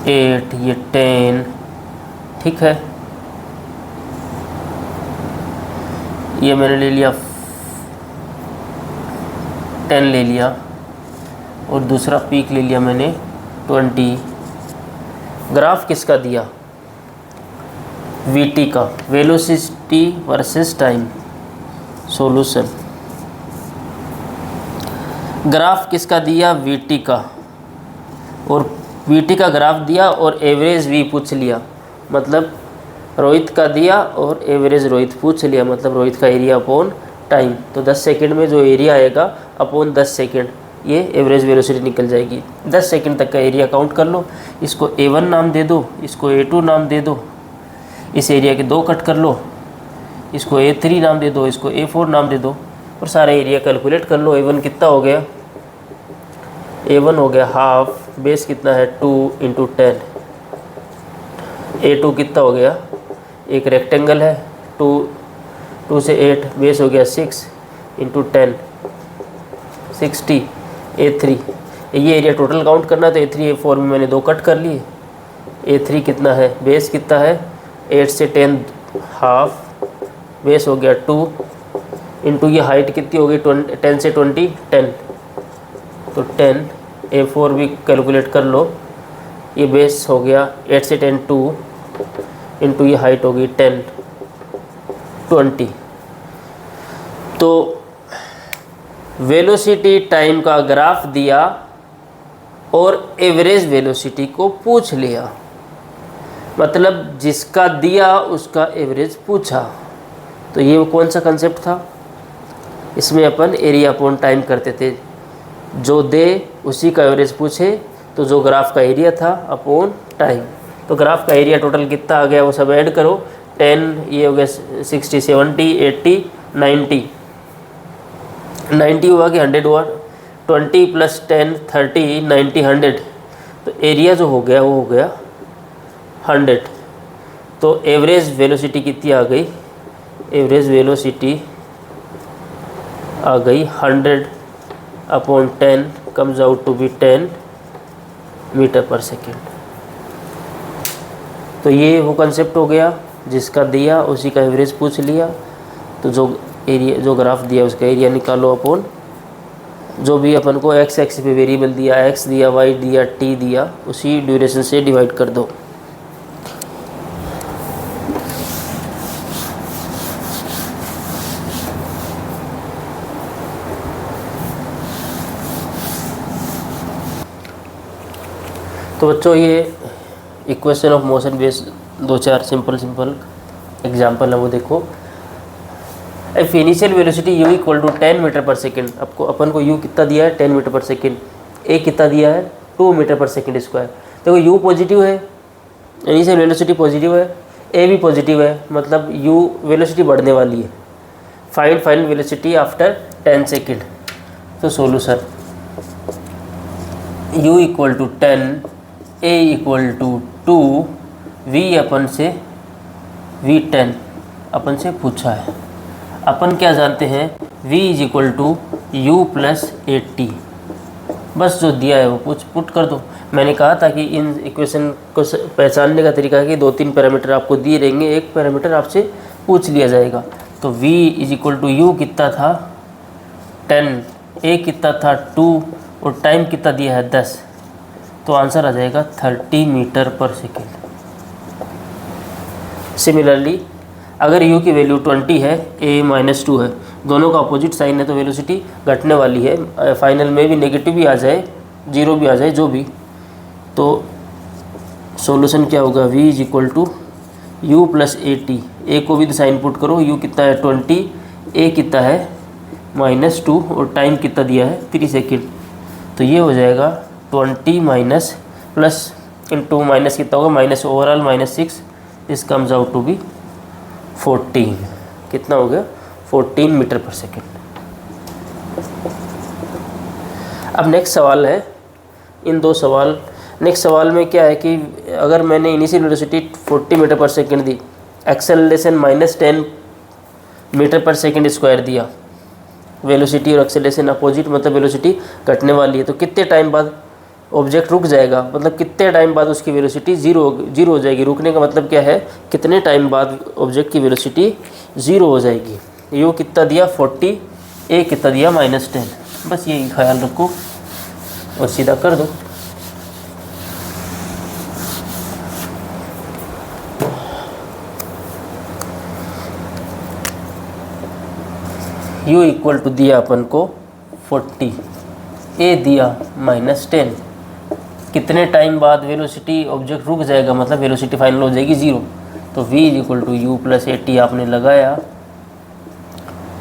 [SPEAKER 1] 8, ये 10, ठीक है। ये मैंने ले लिया 10 ले लिया, और दूसरा पीक ले लिया मैंने 20। ग्राफ किसका दिया, VT का, velocity versus time. Solution, graph किसका दिया, VT का, और VT का ग्राफ दिया और एवरेज V पूछ लिया, मतलब रोहित का दिया और एवरेज रोहित पूछ लिया, मतलब रोहित का एरिया अपॉन टाइम। तो 10 सेकंड में जो एरिया आएगा अपॉन 10 सेकंड, ये एवरेज वेलोसिटी निकल जाएगी। 10 सेकंड तक का एरिया काउंट कर लो, इसको A1 नाम दे दो, इसको A2 नाम दे दो, इस एरिया के 2 कट कर लो, इसको A3 नाम दे दो, इसको A4 नाम दे दो, और सारा एरिया कैलकुलेट कर लो। A1 कितना हो गया, A1 हो गया हाफ, बेस कितना है 2 × 10। A2 कितना हो गया, एक रेक्टेंगल है, 2 से 8, बेस हो गया 6 × 10, 60। A3, ये एरिया टोटल काउंट करना, तो A3 A4 में मैंने 2 कट कर लिए। A3 कितना है, बेस कितना है 8 से 10 हाफ, बेस हो गया 2 इंटू ये हाइट कितनी हो गई 10 से 20 10, तो 10। A4 भी कैलकुलेट कर लो, ये बेस हो गया 8 से 10 2 इंटू ये हाइट हो गई 10 20। तो वेलोसिटी टाइम का ग्राफ दिया और एवरेज वेलोसिटी को पूछ लिया, मतलब जिसका दिया उसका एवरेज पूछा। तो ये कौन सा कंसेप्ट था, इसमें अपन एरिया अपॉन टाइम करते थे, जो दे उसी का एवरेज पूछे, तो जो ग्राफ का एरिया था अपॉन टाइम। तो ग्राफ का एरिया टोटल कितना आ गया वो सब ऐड करो, 10, ये हो गया 60, 70, 80, 90, 90 हुआ कि 100 हुआ, 20 + 10, 30, 90, 100, तो एरिया जो हो गया वो हो गया 100। तो एवरेज वेलोसिटी कितनी आ गई? एवरेज वेलोसिटी आ गई 100/10 कम्स आउट टू बी 10 मीटर/सेकेंड। तो ये वो कंसेप्ट हो गया, जिसका दिया उसी का एवरेज पूछ लिया। तो जो एरिया, जो ग्राफ दिया उसका एरिया निकालो अपॉन जो भी अपन को एक्स एक्स पे वेरिएबल दिया, एक्स दिया, वाई दिया, टी दिया, उसी ड्यूरेशन से डिवाइड कर दो। तो बच्चों ये equation of motion based 2-4 simple example है वो देखो। इफ इनिशियल वेलोसिटी u = 10 मीटर/सेकेंड, आपको अपन को u कितना दिया है 10 मीटर/सेकेंड, a कितना दिया है 2 मीटर/सेकेंड स्क्वायर। देखो u पॉजिटिव है, इनिशियल वेलोसिटी पॉजिटिव है, a भी पॉजिटिव है, मतलब u वेलोसिटी बढ़ने वाली है। Final velocity after 10 second. तो solution u = 10, a = 2, v v10 अपन से पूछा है। अपन क्या जानते हैं, v = u + 80, बस जो दिया है वो पुट कर दो। मैंने कहा था कि इन इक्वेशन को पहचानने का तरीका है कि 2-3 पैरामीटर आपको दिए रहेंगे, एक पैरामीटर आपसे पूछ लिया जाएगा। तो v = u कितना था 10, a कितना था 2 और टाइम कितना दिया है 10, तो आंसर आ जाएगा 30 मीटर/सेकेंड। सिमिलरली अगर u की वैल्यू 20 है, a -2 है, दोनों का अपोजिट साइन है, तो वेलोसिटी घटने वाली है। फाइनल में भी नेगेटिव भी आ जाए, 0 भी आ जाए, जो भी, तो सॉल्यूशन क्या होगा, v = u + 80। a को भी साइन पुट करो, u कितना है 20, a कितना है -2 और टाइम कितना दिया है 3 सेकेंड। तो ये हो जाएगा 20 माइनस प्लस इंटू माइनस कितना होगा, minus overall -6, this comes out to be 14। कितना हो गया 14 मीटर/सेकेंड। अब नेक्स्ट सवाल है, इन दो सवाल, नेक्स्ट सवाल में क्या है कि अगर मैंने इनिशियल वेलोसिटी 40 मीटर/सेकेंड दी, एक्सेलरेशन -10 मीटर/सेकेंड स्क्वायर दिया, वेलोसिटी और एक्सेलरेशन अपोजिट, मतलब वेलोसिटी घटने वाली है, तो कितने टाइम बाद ऑब्जेक्ट रुक जाएगा, मतलब कितने टाइम बाद उसकी वेलोसिटी जीरो हो जाएगी। रुकने का मतलब क्या है, कितने टाइम बाद ऑब्जेक्ट की वेलोसिटी ज़ीरो हो जाएगी। यू कितना दिया 40, ए कितना दिया -10, बस यही ख्याल रखो और सीधा कर दो। u = दिया अपन को 40, ए दिया -10, कितने टाइम बाद वेलोसिटी ऑब्जेक्ट रुक जाएगा, मतलब वेलोसिटी फाइनल हो जाएगी 0। तो v = u + 80 आपने लगाया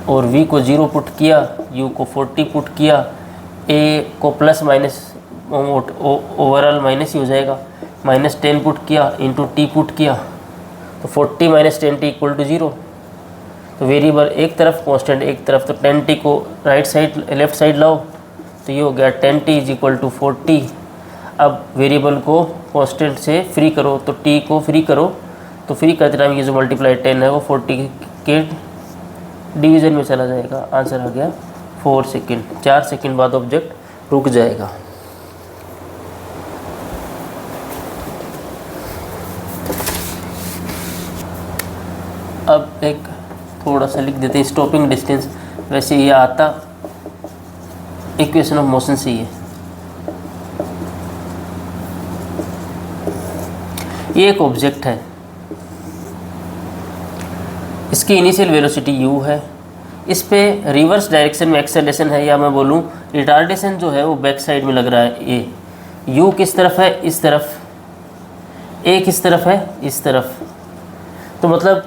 [SPEAKER 1] और v को 0 पुट किया, u को 40 पुट किया, a को प्लस माइनस ओवरऑल माइनस ही हो जाएगा, -10 पुट किया इंटू t पुट किया, तो 40 - 10t = 0। तो वेरिएबल एक तरफ, कांस्टेंट एक तरफ, तो 10t को राइट साइड लेफ्ट साइड लाओ, तो ये हो गया 10t = 40। अब वेरिएबल को कांस्टेंट से फ्री करो, तो t को फ्री करो, तो फ्री करते टाइम ये जो मल्टीप्लाई 10 है वो 40 के डिवीज़न में चला जाएगा। आंसर आ गया 4 सेकेंड। 4 सेकेंड बाद ऑब्जेक्ट रुक जाएगा। अब एक थोड़ा सा लिख देते हैं स्टॉपिंग डिस्टेंस, वैसे ये आता इक्वेशन ऑफ मोशन से ही है। ये एक ऑब्जेक्ट है, इसकी इनिशियल वेलोसिटी u है, इस पे रिवर्स डायरेक्शन में एक्सेलरेशन है, या मैं बोलूँ रिटार्डेशन जो है वो बैक साइड में लग रहा है। ये u किस तरफ है, इस तरफ, a किस तरफ है, इस तरफ, तो मतलब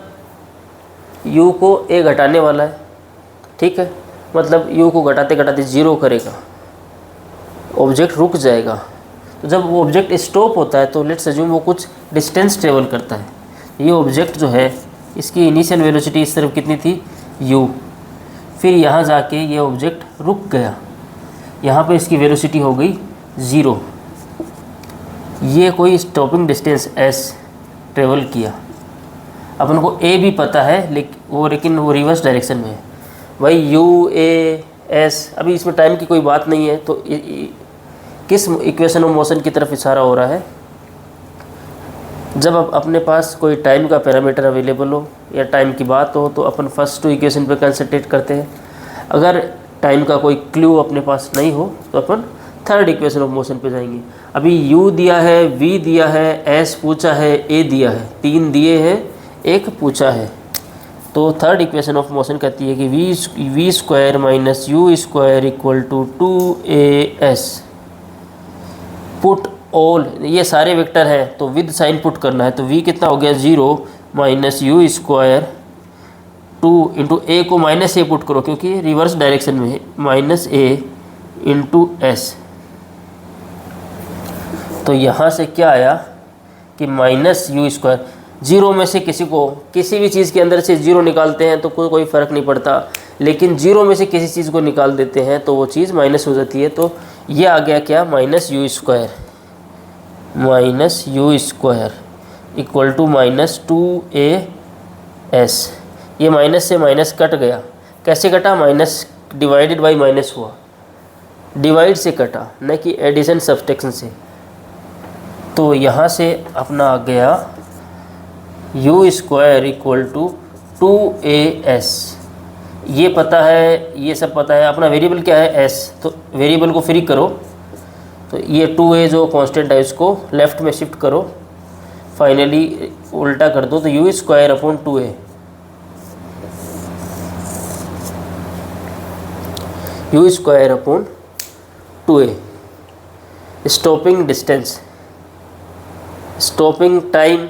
[SPEAKER 1] u को a घटाने वाला है, ठीक है, मतलब u को घटाते घटाते 0 करेगा, ऑब्जेक्ट रुक जाएगा। तो जब वो ऑब्जेक्ट स्टॉप होता है तो लेट्स अज्यूम वो कुछ डिस्टेंस ट्रेवल करता है। ये ऑब्जेक्ट जो है इसकी इनिशियल वेलोसिटी इस तरफ कितनी थी u, फिर यहाँ जाके ये ऑब्जेक्ट रुक गया, यहाँ पे इसकी वेलोसिटी हो गई 0। ये कोई स्टॉपिंग डिस्टेंस s ट्रेवल किया, अपन को a भी पता है लेकिन वो रिवर्स डायरेक्शन में है भाई, u a s। अभी इसमें टाइम की कोई बात नहीं है, तो किस इक्वेशन ऑफ मोशन की तरफ इशारा हो रहा है, जब अब अपने पास कोई टाइम का पैरामीटर अवेलेबल हो या टाइम की बात हो तो अपन फर्स्ट 2 इक्वेशन पे कंसंट्रेट करते हैं। अगर टाइम का कोई क्लू अपने पास नहीं हो तो अपन थर्ड इक्वेशन ऑफ मोशन पे जाएंगे। अभी u दिया है, v दिया है, s पूछा है, a दिया है, 3 दिए हैं, 1 पूछा है। तो थर्ड इक्वेशन ऑफ मोशन कहती है कि v square minus u square equal to 2as। Put all, ये सारे वेक्टर हैं तो विद साइन पुट करना है, तो v कितना हो गया 0 minus u square 2 into a को माइनस a पुट करो क्योंकि रिवर्स डायरेक्शन में है, माइनस a इंटू एस। तो यहाँ से क्या आया कि माइनस यू स्क्वायर, 0 में से किसी भी चीज़ के अंदर से 0 निकालते हैं तो कोई फ़र्क नहीं पड़ता, लेकिन 0 में से किसी चीज़ को निकाल देते हैं तो वो चीज़ माइनस हो जाती है। तो ये आ गया क्या, minus u square equal to minus 2as। ये माइनस से माइनस कट गया, कैसे कटा, माइनस डिवाइडेड बाई माइनस हुआ, डिवाइड से कटा, न कि एडिशन सब्सट्रैक्शन से। तो यहाँ से अपना आ गया you square equal to 2as। ये पता है, ये सब पता है, अपना वेरिएबल क्या है s, तो वेरिएबल को फ्री करो, तो ये 2a जो कांस्टेंट है इसको लेफ़्ट में शिफ्ट करो, फाइनली उल्टा कर दो तो u square upon 2a। U square upon 2a। Stopping distance, stopping time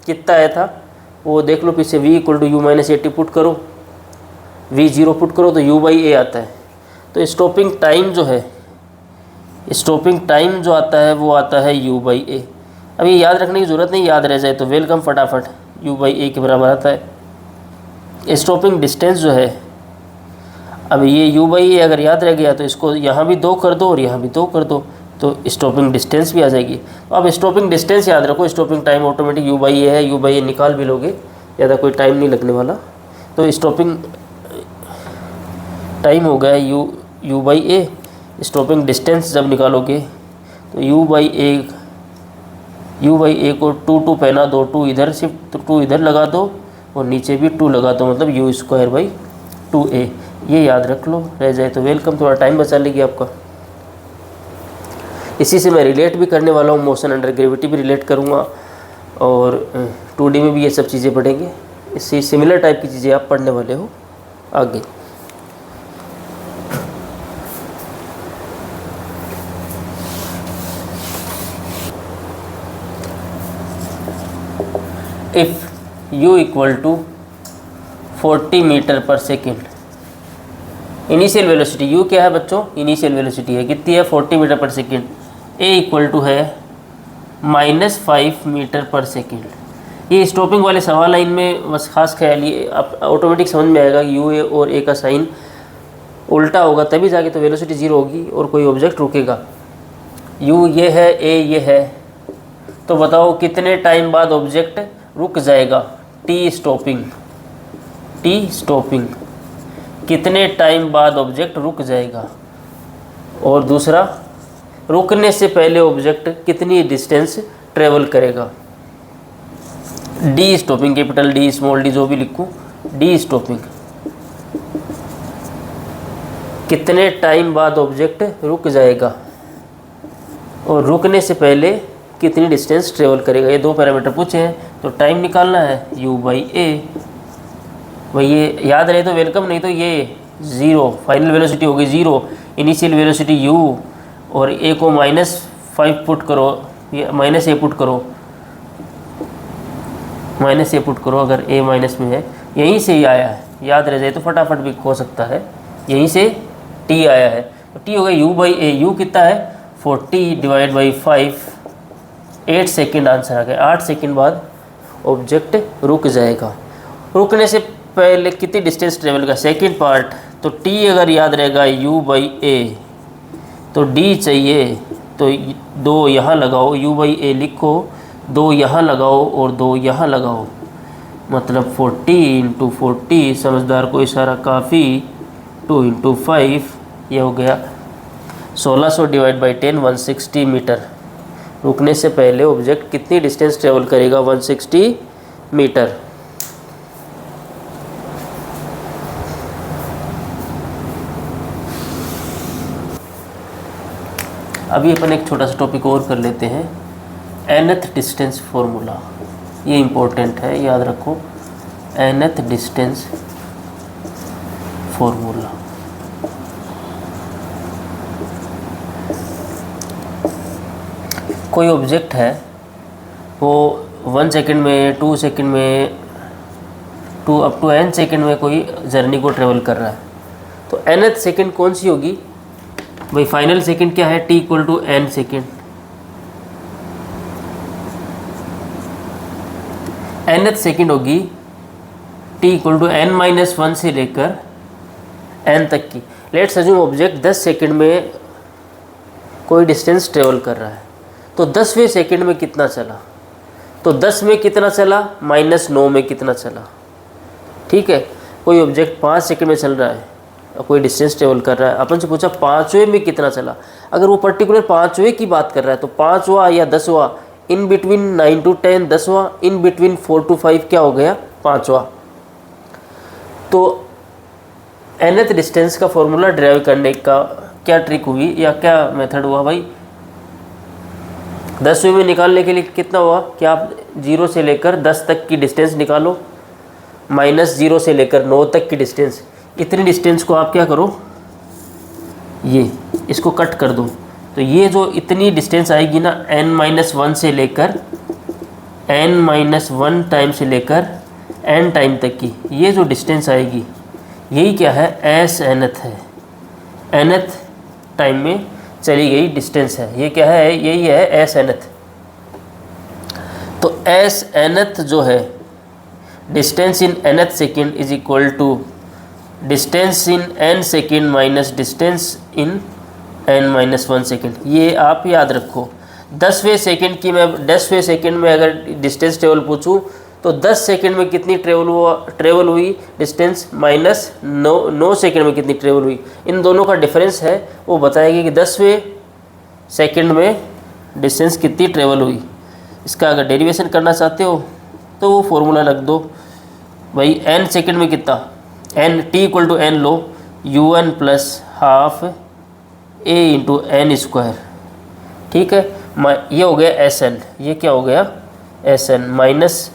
[SPEAKER 1] कितना आया था वो देख लो पीछे, v equal to u minus 80 put करो, v 0 पुट करो तो u बाई a आता है। तो स्टॉपिंग टाइम जो है, स्टॉपिंग टाइम जो आता है वो आता है u बाई a। अब ये याद रखने की ज़रूरत नहीं, याद रह जाए तो वेलकम, फटाफट u बाई a के बराबर आता है। स्टॉपिंग डिस्टेंस जो है, अब ये u बाई a अगर याद रह गया तो इसको यहाँ भी 2 कर दो और यहाँ भी 2 कर दो, तो स्टॉपिंग डिस्टेंस भी आ जाएगी। तो अब स्टॉपिंग डिस्टेंस याद रखो, stopping time automatic u by a है, u बाई a निकाल भी लोगे, ज़्यादा कोई टाइम नहीं लगने वाला। तो स्टॉपिंग टाइम हो गया u by a। Stopping distance जब निकालोगे तो u बाई a को 2 पहना दो, 2 इधर शिफ्ट, तो 2 इधर लगा दो और नीचे भी 2 लगा दो, मतलब u स्क्वायर बाई 2a। ये याद रख लो, रह जाए तो वेलकम, थोड़ा टाइम बचा लेगी आपका। इसी से मैं रिलेट भी करने वाला हूँ, मोशन अंडर ग्रेविटी भी रिलेट करूँगा और 2D में भी ये सब चीज़ें पढ़ेंगे। इससे सिमिलर टाइप की चीज़ें आप पढ़ने वाले हो आगे। If u equal to 40 metre per second, initial velocity u क्या है बच्चों, इनिशियल वेलोसिटी है, कितनी है 40 metre per second. a equal to है -5 मीटर पर सेकेंड। ये स्टॉपिंग वाले सवाल लाइन में बस खास ख्याल, ये आप ऑटोमेटिक समझ में आएगा कि u a और a का साइन उल्टा होगा तभी जाके तो वेलोसिटी 0 होगी और कोई ऑब्जेक्ट रुकेगा। u ये है, a ये है, तो बताओ कितने टाइम बाद ऑब्जेक्ट रुक जाएगा, t स्टॉपिंग कितने टाइम बाद ऑब्जेक्ट रुक जाएगा, और दूसरा रुकने से पहले ऑब्जेक्ट कितनी डिस्टेंस ट्रेवल करेगा। D stopping, capital D small D जो भी लिखूं, डी स्टॉपिंग कितने टाइम बाद ऑब्जेक्ट रुक जाएगा और रुकने से पहले कितनी डिस्टेंस ट्रेवल करेगा। ये 2 पैरामीटर पूछे हैं तो टाइम निकालना है u बाई a। भाई ये याद रहे तो वेलकम, नहीं तो ये 0, फाइनल वेलोसिटी होगी 0, इनिशियल वेलोसिटी u और a को -5 पुट करो, ये -a पुट करो, -a पुट करो अगर a माइनस में है, यहीं से ही आया है, याद रह जाए तो फटाफट भी हो सकता है, यहीं से t आया है। तो t हो गया u बाई a, u कितना है 40 डिवाइड बाई 5, 8 सेकेंड आंसर आ गया। 8 सेकेंड बाद ऑब्जेक्ट रुक जाएगा रुकने से पहले कितनी डिस्टेंस ट्रेवल का, सेकंड पार्ट। तो टी अगर याद रहेगा u/a, तो d चाहिए, तो 2 यहाँ लगाओ, u/a लिखो, 2 यहाँ लगाओ और 2 यहाँ लगाओ, मतलब 40 × 40, समझदार को इशारा काफ़ी, 2 × 5, ये हो गया 1600 / 10, 160 मीटर। रुकने से पहले ऑब्जेक्ट कितनी डिस्टेंस ट्रेवल करेगा, 160 मीटर। अभी अपन एक छोटा सा टॉपिक और कर लेते हैं, nth डिस्टेंस फॉर्मूला। ये इम्पोर्टेंट है, याद रखो, nth डिस्टेंस फॉर्मूला। कोई ऑब्जेक्ट है, वो 1 सेकंड में, 2 सेकंड में, 2 अप टू n सेकंड में कोई जर्नी को ट्रेवल कर रहा है, तो nth सेकंड कौन सी होगी भाई? फाइनल सेकंड क्या है, t = n second. nth second होगी t = n-1 से लेकर n तक की। लेट्स अज्यूम ऑब्जेक्ट 10 सेकंड में कोई डिस्टेंस ट्रेवल कर रहा है, तो 10वें सेकंड में कितना चला, तो 10 में कितना चला, -9 में कितना चला। ठीक है, कोई ऑब्जेक्ट 5 सेकंड में चल रहा है, कोई डिस्टेंस ट्रेवल कर रहा है, अपन से पूछा 5वें में कितना चला। अगर वो पर्टिकुलर 5वें की बात कर रहा है, तो 5वां या 10वां, इन बिटवीन 9 to 10 10वां, इन बिटवीन 4 to 5 क्या हो गया, 5वां। तो nth डिस्टेंस का फॉर्मूला ड्राइव करने का क्या ट्रिक हुई या क्या मेथड हुआ भाई? 10वें में निकालने के लिए कितना हुआ कि आप 0 से लेकर 10 तक की डिस्टेंस निकालो, -0 से लेकर 9 तक की डिस्टेंस, इतनी डिस्टेंस को आप क्या करो, ये इसको कट कर दो। तो ये जो इतनी डिस्टेंस आएगी ना, n-1 से लेकर n-1 टाइम से लेकर n टाइम तक की, ये जो डिस्टेंस आएगी, यही क्या है, s_nth है। nth टाइम में चली गई डिस्टेंस है, ये क्या है, यही है s_nth। तो s_nth जो है, distance in nth second is equal to distance in n second minus distance in n-1 second. ये आप याद रखो। 10वें सेकेंड की मैं 10वें सेकेंड में अगर डिस्टेंस ट्रेवल पूछूं, तो 10 सेकेंड में कितनी ट्रेवल हुई डिस्टेंस, -9 सेकेंड में कितनी ट्रेवल हुई। इन दोनों का डिफरेंस है, वो बताएगी कि 10वें सेकेंड में डिस्टेंस कितनी ट्रेवल हुई। इसका अगर डेरिवेशन करना चाहते हो तो वो फॉर्मूला रख दो भाई, n सेकेंड में कितना, n t = n low, un + ½ a × n²। ठीक है, ये हो गया Sn, ये क्या हो गया, Sn माइनस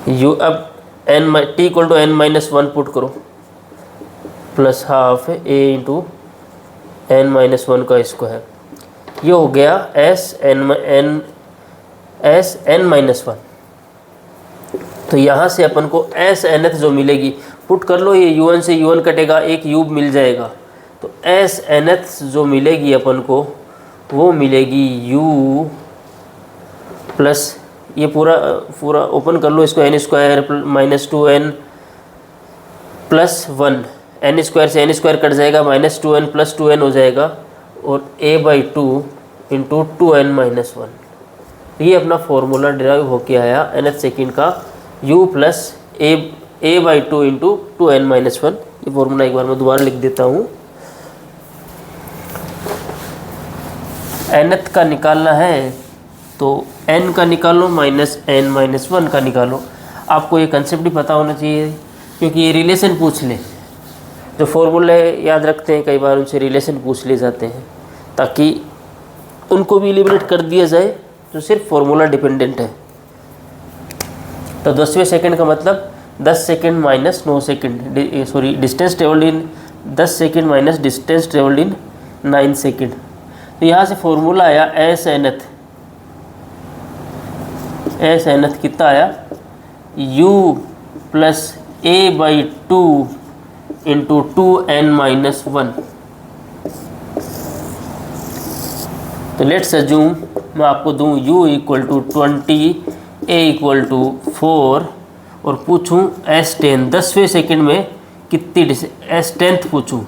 [SPEAKER 1] u, अब t = n-1 पुट करो, +½ a × n-1²। ये हो गया Sn-1। तो यहाँ से अपन को s_nth जो मिलेगी, पुट कर लो, ये un से un कटेगा, एक u मिल जाएगा। तो s_nth जो मिलेगी अपन को, वो मिलेगी u प्लस, ये पूरा ओपन कर लो इसको, n² - 2n + 1, n² से n² कट जाएगा, -2n + 2n हो जाएगा, और a/2 × 2n-1। ये अपना फॉर्मूला डिराइव होके आया nth सेकेंड का, u + a/2 × 2n-1। ये फॉर्मूला एक बार मैं दोबारा लिख देता हूँ। nth का निकालना है तो n का निकालो, -n-1 का निकालो। आपको ये कंसेप्ट भी पता होना चाहिए, क्योंकि ये रिलेशन पूछ ले, जो फॉर्मूले याद रखते हैं कई बार उनसे रिलेशन पूछ ले जाते हैं, ताकि उनको भी एलिमिनेट कर दिया जाए जो सिर्फ फॉर्मूला डिपेंडेंट है। तो 10वें सेकंड का मतलब 10 second -9 second, sorry, distance travelled in 10 second minus distance travelled in 9 second. तो यहाँ से फॉर्मूला आया s_nth कितना आया, u + a/2 × 2n-1। तो लेट्स अज्यूम मैं आपको दूं u = 20, a = 4 और पूछूं S10 10वें सेकंड में कितनी S10th पूछूं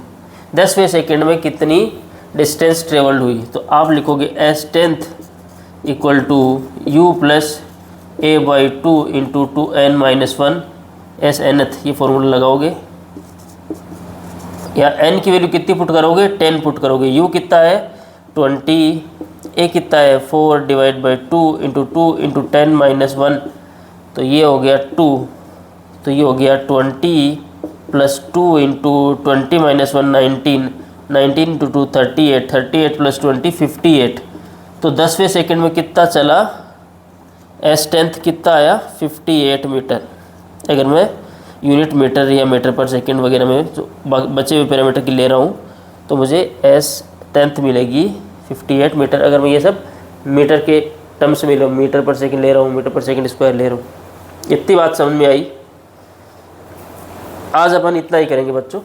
[SPEAKER 1] 10वें सेकंड में कितनी डिस्टेंस ट्रेवल्ड हुई, तो आप लिखोगे S10th equal to U plus A/2 into 2n-1 SNth, ये फॉर्मूला लगाओगे। या n की वैल्यू कितनी पुट करोगे, 10 पुट करोगे। U कितना है 20, A कितना है 4/2 इंटू 2 इंटू 10-1, तो ये हो गया 2, तो ये हो गया 20 प्लस 2 इंटू 20-1 19, 19 इंटू 2 38, 38 प्लस 20 58। तो 10वें सेकंड में कितना चला, S10th कितना आया 58 मीटर। अगर मैं यूनिट मीटर या मीटर पर सेकंड वगैरह में जो बचे हुए पैरामीटर की ले रहा हूँ तो मुझे S10th मिलेगी 58 मीटर। अगर मैं ये सब मीटर के टर्म्स में ले रहा हूँ, मीटर पर सेकंड ले रहा हूँ, मीटर पर सेकंड स्क्वायर ले रहा हूँ। इतनी बात समझ में आई। आज अपन इतना ही करेंगे बच्चों।